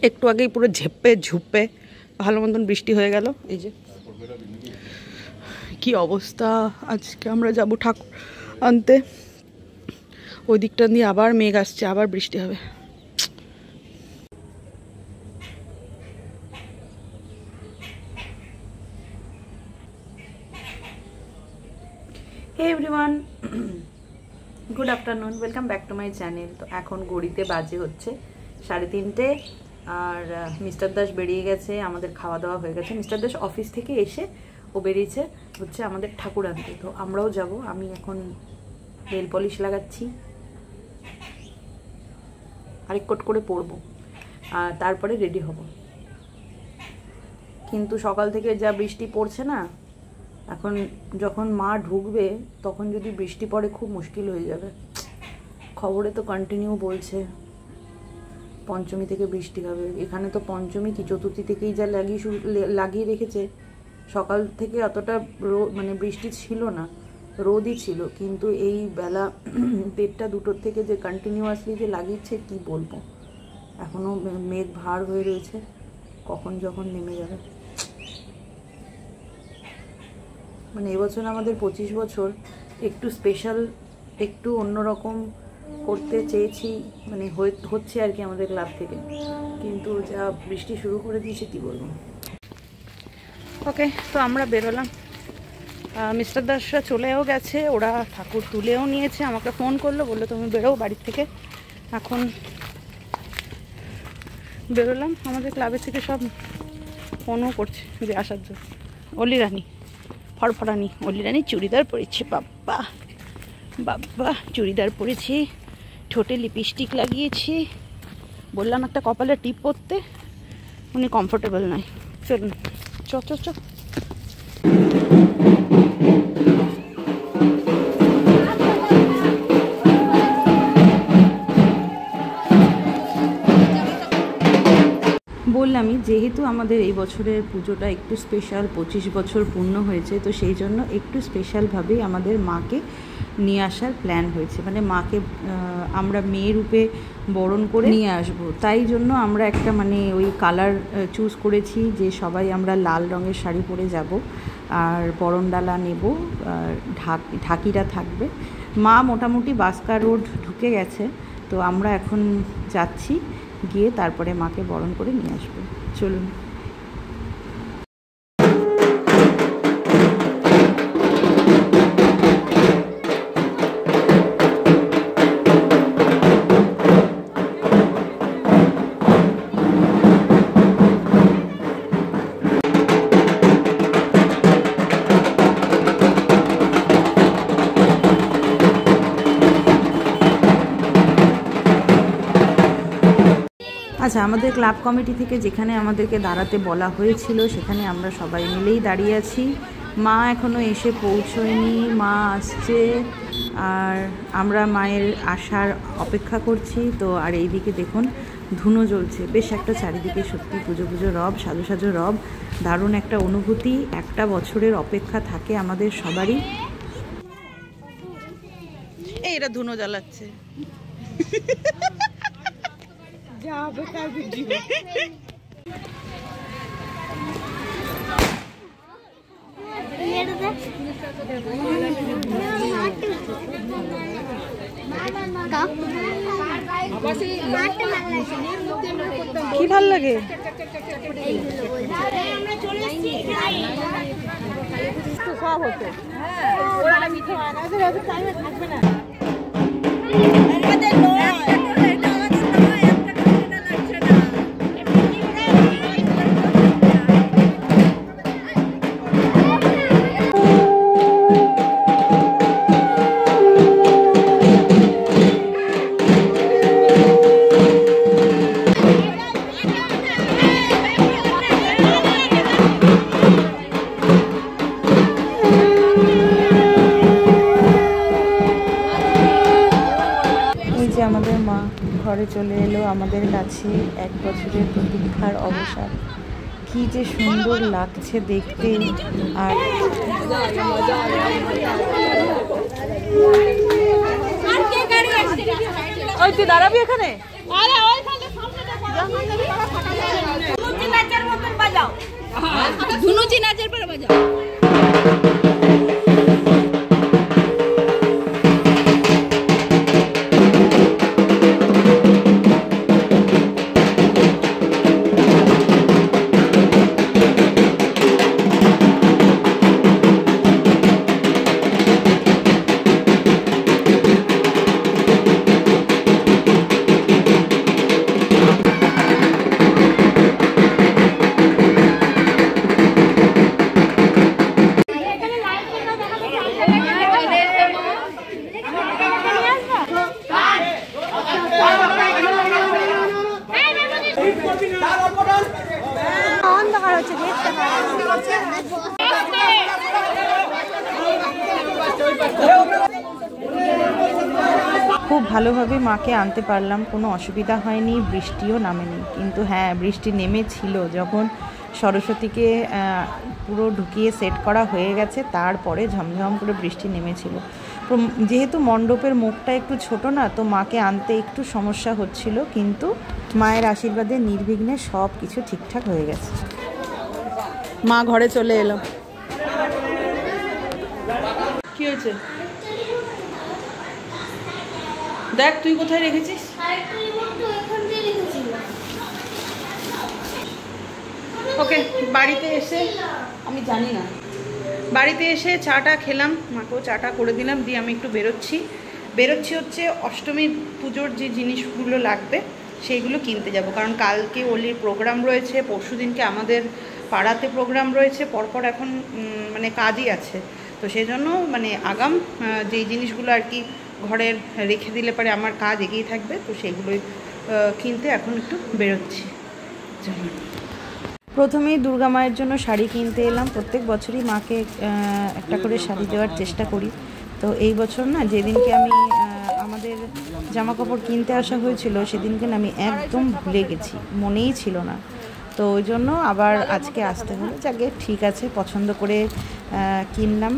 একটু আগেই পুরো ঝেপে ঝুপে ভালো মতন বৃষ্টি হয়ে গেল। এই যে কি অবস্থা। আজকে আমরা যাব ঠাকুর আনতে, ওই দিকটা দিয়ে আবার মেঘ আসছে, আবার বৃষ্টি হবে। Hey everyone, good afternoon, welcome back to my channel. তো এখন ঘড়িতে বাজে হচ্ছে 3:30 আর মিস্টার দাস বেরিয়ে গেছে, আমাদের খাওয়া দাওয়া হয়ে গেছে। মিস্টার দাস অফিস থেকে এসে ও বেরিয়েছে হচ্ছে আমাদের ঠাকুর আনতে, তো আমরাও যাব। আমি এখন নেল পলিশ লাগাচ্ছি, আরেক কোট করে পরবো আর তারপরে রেডি হব। কিন্তু সকাল থেকে যা বৃষ্টি পড়ছে না, এখন যখন মা ঢুকবে তখন যদি বৃষ্টি পড়ে খুব মুশকিল হয়ে যাবে। খবরে তো কন্টিনিউ বলছে পঞ্চমী থেকে বৃষ্টি হবে। এখানে তো পঞ্চমী কি চতুর্থী থেকেই যা লাগিয়ে রেখেছে, সকাল থেকে অতটা মানে বৃষ্টি ছিল না, রোদই ছিল, কিন্তু এই বেলা 1:30-2টোর থেকে যে কন্টিনিউয়াসলি যে লাগিয়েছে কি বলবো। এখনও মেঘ ভার হয়ে রয়েছে, কখন যখন নেমে যাবে। মানে এবছর আমাদের 25 বছর, একটু স্পেশাল, একটু অন্যরকম করতে চেয়েছি, মানে হচ্ছে আর কি আমাদের ক্লাব থেকে, কিন্তু যা বৃষ্টি শুরু করে দিয়েছে কি বলবো। ওকে, তো আমরা বেরোলাম। মিস্টার দাসরা চলেও গেছে, ওরা ঠাকুর তুলেও নিয়েছে, আমাকে ফোন করলো, বললো তুমি বেরো বাড়ির থেকে। এখন বেরোলাম, আমাদের ক্লাবের থেকে সব ফোনও করছে যে আসার জন্য। অলি রানী, ফরফরানি অলি রানী চুড়িদার পরেছে, বাব্বা বাব্বা চুড়িদার পরেছি, ঠোঁটে লিপস্টিক লাগিয়েছি। বললাম একটা কপালে টিপ পরতে, উনি কমফোর্টেবল নয়। চলুন চ চ চ। বললামই, যেহেতু আমাদের এই বছরের পুজোটা একটু স্পেশাল, 25 বছর পূর্ণ হয়েছে, তো সেই জন্য একটু স্পেশালভাবেই আমাদের মাকে নিয়ে আসার প্ল্যান হয়েছে। মানে মাকে আমরা মেয়ে রূপে বরণ করে নিয়ে আসব, তাই জন্য আমরা একটা মানে ওই কালার চুজ করেছি যে সবাই আমরা লাল রঙের শাড়ি পরে যাব, আর বরণডালা নেব, ঢাকিরা থাকবে। মা মোটামুটি বাস্কা রোড ঢুকে গেছে, তো আমরা এখন যাচ্ছি, গিয়ে তারপরে মাকে বরণ করে নিয়ে আসবো। চলুন। আচ্ছা, আমাদের ক্লাব কমিটি থেকে যেখানে আমাদেরকে দাঁড়াতে বলা হয়েছিল সেখানে আমরা সবাই মিলেই দাঁড়িয়ে আছি। মা এখনও এসে পৌঁছয়নি, মা আসছে আর আমরা মায়ের আসার অপেক্ষা করছি। তো আর এইদিকে দেখুন ধুনো জ্বলছে, বেশ একটা চারিদিকে সত্যি পুজো পুজো রব, সাজো সাজো রব, দারুণ একটা অনুভূতি। একটা বছরের অপেক্ষা থাকে আমাদের সবারই। এই এরা ধুনো জ্বালাচ্ছে, যা বেকার বুদ্ধি। কি ভাল লাগে সব হতো, থাকবে না। আমাদের মা ঘরে চলে এলো আমাদের কাছে, 1 বছরের প্রতীক্ষার অবসান। কি যে সুন্দর লাগছে দেখতে। আর ওই তুই দাঁড়াবি এখানে? ধুনুচি নাচের পরে বাজাও। খুব ভালোভাবে মাকে আনতে পারলাম, কোনো অসুবিধা হয়নি, বৃষ্টিও নামেনি। কিন্তু হ্যাঁ, বৃষ্টি নেমেছিল যখন সরস্বতীকে পুরো ঢুকিয়ে সেট করা হয়ে গেছে, তারপরে ঝমঝম করে বৃষ্টি নেমেছিল। যেহেতু মণ্ডপের মুখটা একটু ছোট না, তো মাকে আনতে একটু সমস্যা হচ্ছিল, কিন্তু মায়ের আশীর্বাদে নির্বিঘ্নে সব কিছু ঠিকঠাক হয়ে গেছে। মা ঘরে চলে এলো। কি হয়েছে দেখ, তুই কোথায় রেখেছিস? ওকে, বাড়িতে এসে আমি জানি না, বাড়িতে এসে চাটা খেলাম, মাকেও চাটা করে দিলাম, দিয়ে আমি একটু বেরোচ্ছি হচ্ছে অষ্টমীর পুজোর যে জিনিসগুলো লাগবে সেইগুলো কিনতে যাব। কারণ কালকে ওলির প্রোগ্রাম রয়েছে, পরশু দিনকে আমাদের পাড়াতে প্রোগ্রাম রয়েছে, পরপর এখন মানে কাজই আছে। তো সেই জন্য মানে আগাম যেই জিনিসগুলো আর কি ঘরের রেখে দিলে পরে আমার কাজ এগিয়ে থাকবে, তো সেগুলোই কিনতে এখন একটু বেরোচ্ছি। প্রথমেই দুর্গা মায়ের জন্য শাড়ি কিনতে এলাম। প্রত্যেক বছরই মাকে একটা করে শাড়ি দেওয়ার চেষ্টা করি। তো এই বছর না, যেদিনকে আমি আমাদের জামা কাপড় কিনতে আসা হয়েছিল, সেদিনকে না আমি একদম ভুলে গেছি, মনেই ছিল না। তো ওই জন্য আবার আজকে আসতে হলো। যাকে ঠিক আছে, পছন্দ করে কিনলাম।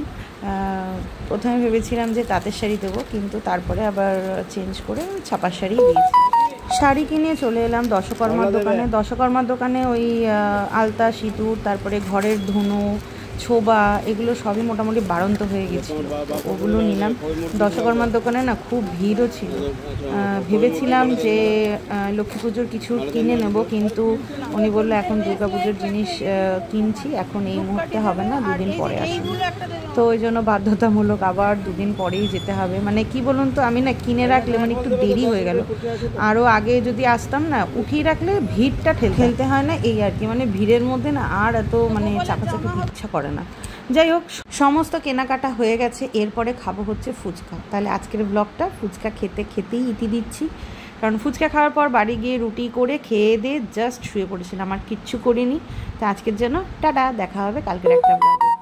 প্রথমে ভেবেছিলাম যে তাঁতের শাড়ি দেবো, কিন্তু তারপরে আবার চেঞ্জ করে ছাপার শাড়ি দিয়েছি। শাড়ি কিনে চলে এলাম দশকর্মার দোকানে। দশকর্মার দোকানে ওই আলতা, সিঁদুর, তারপরে ঘরের ধুনো, ছোবা, এগুলো সবই মোটামুটি বাড়ন্ত হয়ে গেছিলো, ওগুলো নিলাম। দশকর্মার দোকানে না খুব ভিড়ও ছিল। ভেবেছিলাম যে লক্ষ্মী পুজোর কিছু কিনে নেব, কিন্তু উনি বললো এখন দুর্গা পুজোর জিনিস কিনছি, এখন এই মুহূর্তে হবে না, দুদিন পরে আসবে। তো ওই জন্য বাধ্যতামূলক আবার দুদিন পরেই যেতে হবে। মানে কি বলুন তো, আমি না কিনে রাখলে মানে একটু দেরি হয়ে গেল, আরও আগে যদি আসতাম না, উঠিয়ে রাখলে ভিড়টা ঠেলতে হয় না, এই আর কি। মানে ভিড়ের মধ্যে না আর এত মানে চাপাচাপি ইচ্ছা করে না। যাই হোক, সমস্ত কেনাকাটা হয়ে গেছে, এরপরে খাবো হচ্ছে ফুচকা। তাহলে আজকের ব্লগটা ফুচকা খেতেই ইতি দিচ্ছি। কারণ ফুচকা খাওয়ার পর বাড়ি গিয়ে রুটি করে খেয়ে দিয়ে জাস্ট শুয়ে পড়েছিলাম, আর কিচ্ছু করিনি। তো আজকের জন্য টাটা, দেখা হবে কালকের একটা ব্লগে।